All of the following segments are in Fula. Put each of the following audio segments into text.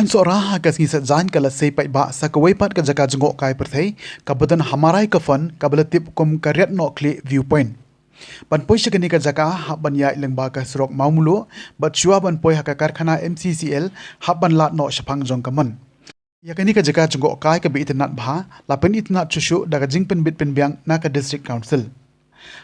Ban Sohra ka ngi sa jan kala sei pai ba sa kawei pat ka jaka jngohkai pyrthei ka badan hamarai ka fan ka balatip kum ka Riatnohkhlieh viewpoint. Ban poi shikani ka jaka ha ban ya lengba ka srok Mawmluh bat chua ban poi ha ka karkhana MCCL ha ban lat no shapang jong kaman. Yakani ka jaka jngohkai ka bi itnat bha lapen itnat chushu daga jingpen bitpen biang na ka district council.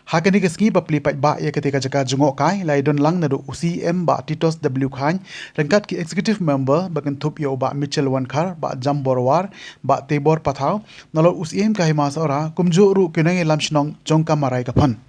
Hakani ka ski bapli pai ba ya ketika jaka jngohkai lai don lang nadu UCM ba Titos W Khan rengkat ki executive member bagan thup yo ba Mitchell Wankar ba Jam Borwar ba Tebor Pathau nalor UCM ka hima Sohra kumju ru kinang lam shnong jongka marai ka phan.